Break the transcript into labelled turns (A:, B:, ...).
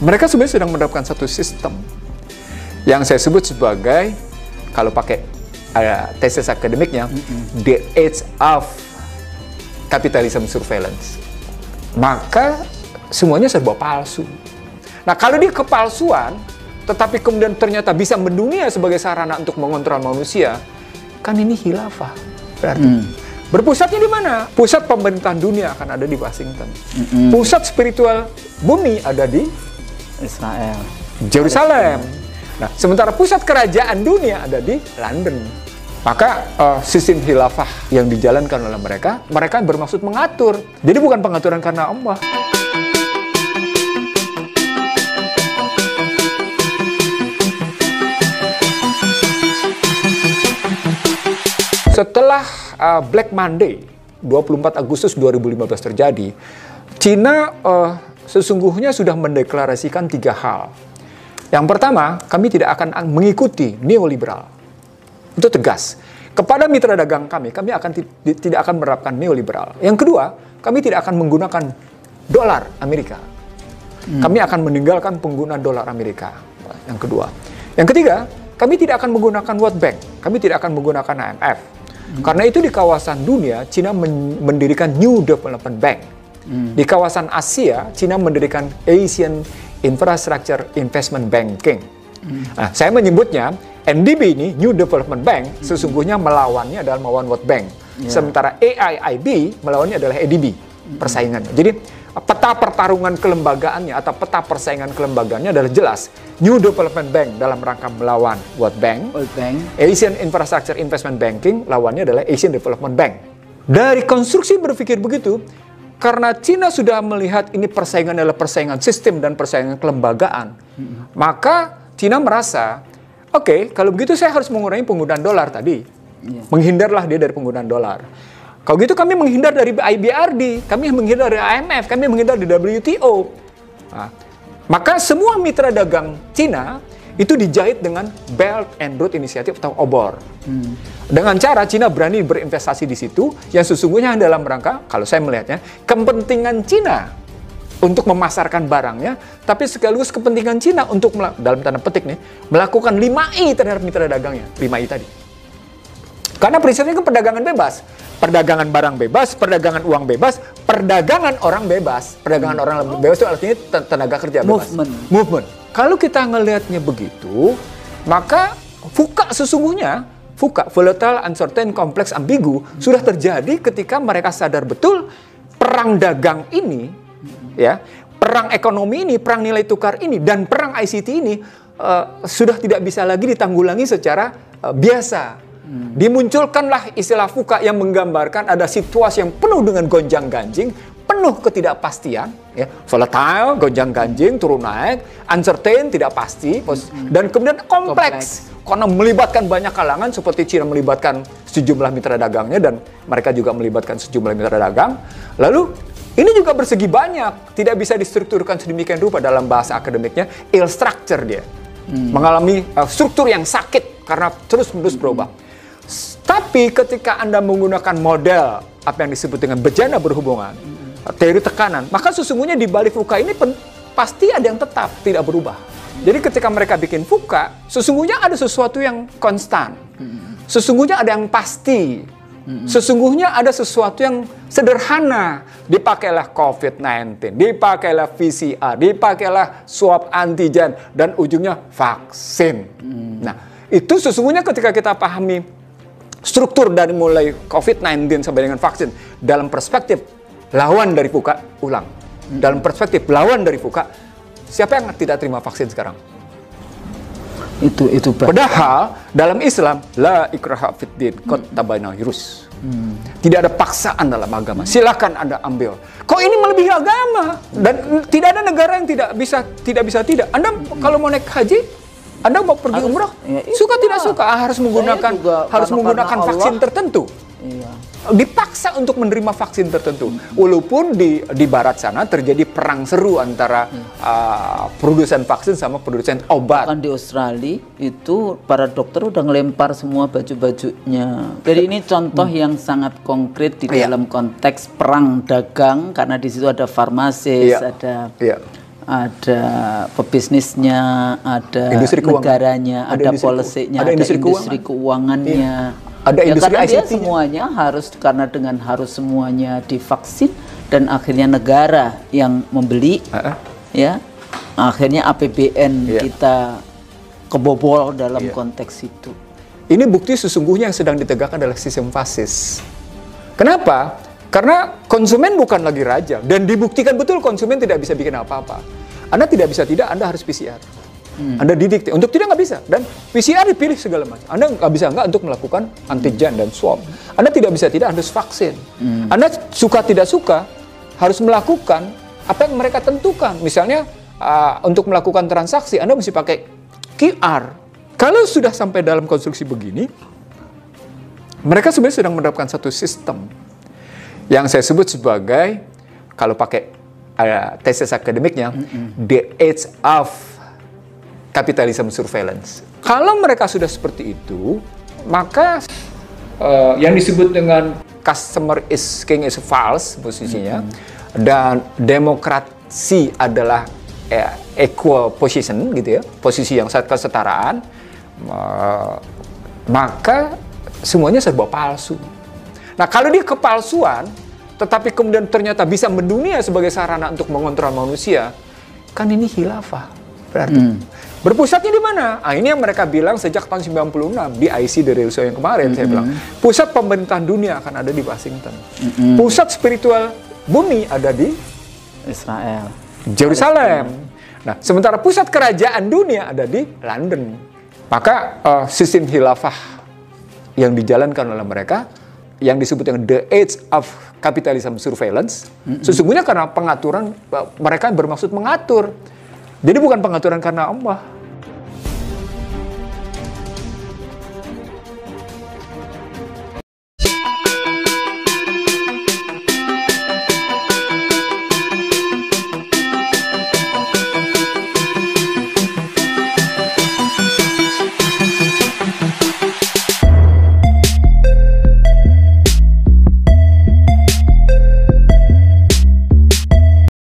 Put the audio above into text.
A: Mereka sebenarnya sedang menerapkan satu sistem yang saya sebut sebagai, kalau pakai tesis akademiknya, the age of capitalism surveillance. Maka semuanya serba palsu. Nah, kalau dia kepalsuan, tetapi kemudian ternyata bisa mendunia sebagai sarana untuk mengontrol manusia, kan ini khilafah. Berarti berpusatnya di mana? Pusat pemerintahan dunia akan ada di Washington. Pusat spiritual bumi ada di
B: Israel,
A: Yerusalem. Nah, sementara pusat kerajaan dunia ada di London. Maka sistem khilafah yang dijalankan oleh mereka bermaksud mengatur. Jadi bukan pengaturan karena Allah. Setelah Black Monday, 24 Agustus 2015 terjadi, Cina sesungguhnya sudah mendeklarasikan 3 hal. Yang pertama, kami tidak akan mengikuti neoliberal. Itu tegas. Kepada mitra dagang kami tidak akan menerapkan neoliberal. Yang kedua, kami tidak akan menggunakan dolar Amerika. Kami akan meninggalkan penggunaan dolar Amerika. Yang kedua. Yang ketiga, kami tidak akan menggunakan World Bank. Kami tidak akan menggunakan IMF. Karena itu di kawasan dunia, Cina mendirikan New Development Bank. Di kawasan Asia, Cina mendirikan Asian Infrastructure Investment Banking. Nah, saya menyebutnya NDB ini, New Development Bank, sesungguhnya melawannya adalah melawan World Bank. Sementara AIIB melawannya adalah ADB, persaingannya. Jadi peta pertarungan kelembagaannya atau peta persaingan kelembagaannya adalah jelas. New Development Bank dalam rangka melawan World Bank. Asian Infrastructure Investment Banking lawannya adalah Asian Development Bank. Dari konstruksi berpikir begitu, karena Cina sudah melihat ini persaingan adalah persaingan sistem dan persaingan kelembagaan, maka Cina merasa, oke, kalau begitu saya harus mengurangi penggunaan dolar tadi. Menghindarlah dia dari penggunaan dolar. Kalau gitu kami menghindar dari IBRD, kami menghindar dari IMF, kami menghindar dari WTO. Nah, maka semua mitra dagang Cina itu dijahit dengan Belt and Road Initiative atau OBOR. Dengan cara Cina berani berinvestasi di situ yang sesungguhnya dalam rangka, kalau saya melihatnya, kepentingan Cina untuk memasarkan barangnya, tapi sekaligus kepentingan Cina untuk, dalam tanda petik nih, melakukan 5I terhadap mitra dagangnya. 5I tadi. Karena prinsipnya kan perdagangan bebas. Perdagangan barang bebas, perdagangan uang bebas, perdagangan orang bebas. Perdagangan orang bebas itu artinya tenaga kerja bebas. Movement. Kalau kita ngelihatnya begitu, maka VUCA sesungguhnya, VUCA, volatile, uncertain, complex, ambigu, sudah terjadi ketika mereka sadar betul perang dagang ini, ya, perang ekonomi ini, perang nilai tukar ini, dan perang ICT ini sudah tidak bisa lagi ditanggulangi secara biasa. Dimunculkanlah istilah VUCA yang menggambarkan ada situasi yang penuh dengan gonjang-ganjing, penuh ketidakpastian, ya, volatile, gonjang-ganjing, turun naik, uncertain, tidak pasti, dan kemudian kompleks. Karena melibatkan banyak kalangan, seperti Cina melibatkan sejumlah mitra dagangnya, dan mereka juga melibatkan sejumlah mitra dagang. Lalu, ini juga bersegi banyak, tidak bisa distrukturkan sedemikian rupa dalam bahasa akademiknya, ill structure dia. Mengalami struktur yang sakit, karena terus-menerus berubah. Tapi ketika Anda menggunakan model apa yang disebut dengan bejana berhubungan, teori tekanan, maka sesungguhnya di balik VUCA ini pasti ada yang tetap, tidak berubah. Jadi ketika mereka bikin VUCA, sesungguhnya ada sesuatu yang konstan. Sesungguhnya ada yang pasti. Sesungguhnya ada sesuatu yang sederhana. Dipakailah COVID-19, dipakailah PCR, dipakailah swab antigen, dan ujungnya vaksin. Nah, itu sesungguhnya ketika kita pahami struktur dari mulai COVID-19 sampai dengan vaksin dalam perspektif lawan dari VUCA, ulang. Dalam perspektif lawan dari VUCA, siapa yang tidak terima vaksin sekarang?
B: Itu
A: Padahal dalam Islam la ikraha fid din, qad tabayyana rusyd. Tidak ada paksaan dalam agama. Silakan Anda ambil. Kok ini melebihi agama? Dan tidak ada negara yang tidak bisa tidak. Anda kalau mau naik haji, Anda mau pergi umrah, suka tidak suka harus menggunakan vaksin tertentu. Dipaksa untuk menerima vaksin tertentu. Walaupun di barat sana terjadi perang seru antara produsen vaksin sama produsen obat.
B: Kan di Australia itu para dokter udah ngelempar semua baju-bajunya. Jadi ini contoh yang sangat konkret di dalam konteks perang dagang, karena di situ ada farmasis, ada ada pebisnisnya, ada
A: industri
B: negaranya, ada polisinya, ada industri keuangannya.
A: Ada industri
B: karena dia
A: ICT.
B: semuanya harus, karena dengan harus semuanya divaksin dan akhirnya negara yang membeli, ya akhirnya APBN kita kebobol dalam konteks itu.
A: Ini bukti sesungguhnya yang sedang ditegakkan adalah sistem fasis. Kenapa? Karena konsumen bukan lagi raja, dan dibuktikan betul konsumen tidak bisa bikin apa-apa. Anda tidak bisa tidak, Anda harus PCR. Anda didikte, untuk tidak nggak bisa. Dan PCR dipilih segala macam. Anda nggak bisa nggak untuk melakukan antigen dan swab. Anda tidak bisa tidak, harus vaksin. Anda suka tidak suka, harus melakukan apa yang mereka tentukan. Misalnya, untuk melakukan transaksi, Anda mesti pakai QR. Kalau sudah sampai dalam konstruksi begini, mereka sebenarnya sedang menerapkan satu sistem yang saya sebut sebagai, kalau pakai tesis akademiknya, the age of capitalism surveillance. Kalau mereka sudah seperti itu, maka yang disebut dengan customer is king is false posisinya, dan demokrasi adalah equal position gitu ya, posisi yang kesetaraan, maka semuanya serba palsu. Nah, kalau dia kepalsuan, tetapi kemudian ternyata bisa mendunia sebagai sarana untuk mengontrol manusia, kan ini khilafah. Berarti berpusatnya di mana? Ini yang mereka bilang sejak tahun 96 di IC dari Rusia yang kemarin, saya bilang, pusat pemerintahan dunia akan ada di Washington. Pusat spiritual bumi ada di
B: Israel,
A: Yerusalem. Nah, sementara pusat kerajaan dunia ada di London. Maka sistem khilafah yang dijalankan oleh mereka, yang disebut dengan the age of capitalism surveillance, sesungguhnya karena pengaturan, mereka bermaksud mengatur. Jadi bukan pengaturan karena Allah.